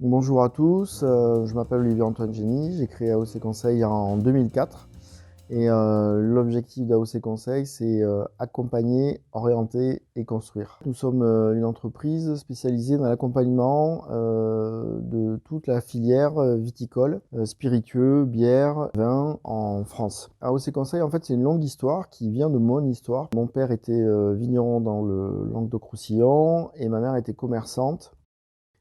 Bonjour à tous, je m'appelle Olivier-Antoine Génie, j'ai créé AOC Conseil en 2004 et l'objectif d'AOC Conseil, c'est accompagner, orienter et construire. Nous sommes une entreprise spécialisée dans l'accompagnement de toute la filière viticole, spiritueux, bière, vin en France. AOC Conseil, en fait, c'est une longue histoire qui vient de mon histoire. Mon père était vigneron dans le Languedoc-Roussillon et ma mère était commerçante.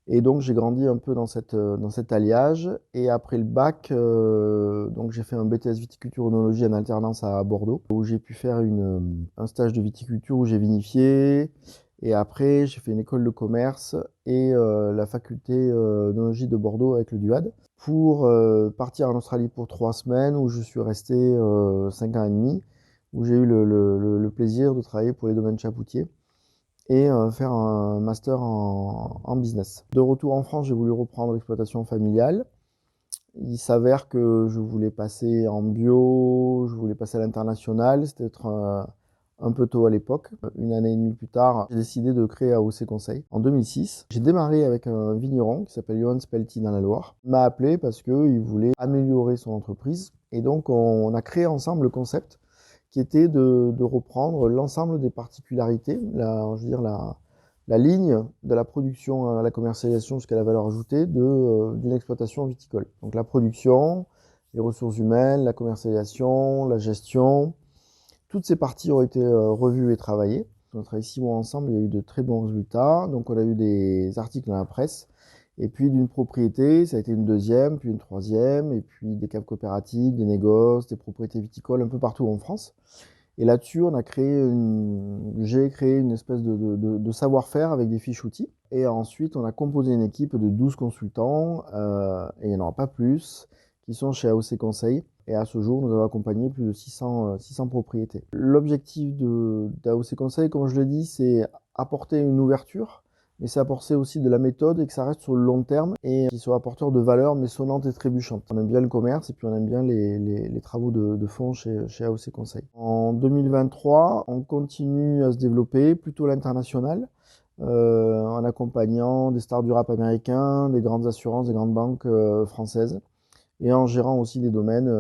Et donc j'ai grandi un peu dans cet alliage. Et après le bac, donc j'ai fait un BTS viticulture œnologie en alternance à Bordeaux, où j'ai pu faire un stage de viticulture où j'ai vinifié. Et après, j'ai fait une école de commerce et la faculté d'œnologie de Bordeaux avec le DUAD pour partir en Australie pour 3 semaines, où je suis resté 5 ans et demi, où j'ai eu le plaisir de travailler pour les domaines chapoutiers et faire un master en business. De retour en France, j'ai voulu reprendre l'exploitation familiale. Il s'avère que je voulais passer en bio, je voulais passer à l'international, c'était un peu tôt à l'époque. Une année et demie plus tard, j'ai décidé de créer AOC Conseil en 2006. J'ai démarré avec un vigneron qui s'appelle Johan Spelty dans la Loire. Il m'a appelé parce qu'il voulait améliorer son entreprise et donc on a créé ensemble le concept qui était de reprendre l'ensemble des particularités, la ligne de la production à la commercialisation jusqu'à la valeur ajoutée d'une exploitation viticole. Donc la production, les ressources humaines, la commercialisation, la gestion, toutes ces parties ont été revues et travaillées. On a travaillé 6 mois ensemble, il y a eu de très bons résultats. Donc on a eu des articles dans la presse. Et puis d'une propriété, ça a été une deuxième, puis une troisième, et puis des caves coopératives, des négoces, des propriétés viticoles un peu partout en France. Et là-dessus, j'ai créé une espèce de savoir-faire avec des fiches outils. Et ensuite, on a composé une équipe de 12 consultants, et il n'y en aura pas plus, qui sont chez AOC Conseil. Et à ce jour, nous avons accompagné plus de 600 propriétés. L'objectif d'AOC Conseil, comme je l'ai dit, c'est apporter une ouverture, mais c'est apporter aussi de la méthode et que ça reste sur le long terme et qu'il soit apporteur de valeur, mais sonnante et trébuchante. On aime bien le commerce et puis on aime bien les travaux de fond chez AOC Conseil. En 2023, on continue à se développer plutôt à l'international, en accompagnant des stars du rap américain, des grandes assurances, des grandes banques françaises, et en gérant aussi des domaines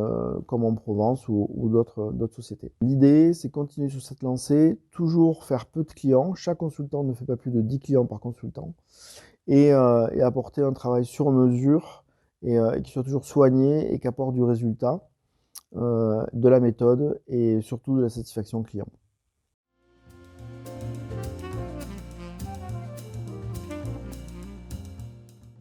comme en Provence ou d'autres sociétés. L'idée, c'est continuer sur cette lancée, toujours faire peu de clients. Chaque consultant ne fait pas plus de 10 clients par consultant. Et apporter un travail sur mesure et qui soit toujours soigné et qui apporte du résultat, de la méthode et surtout de la satisfaction client.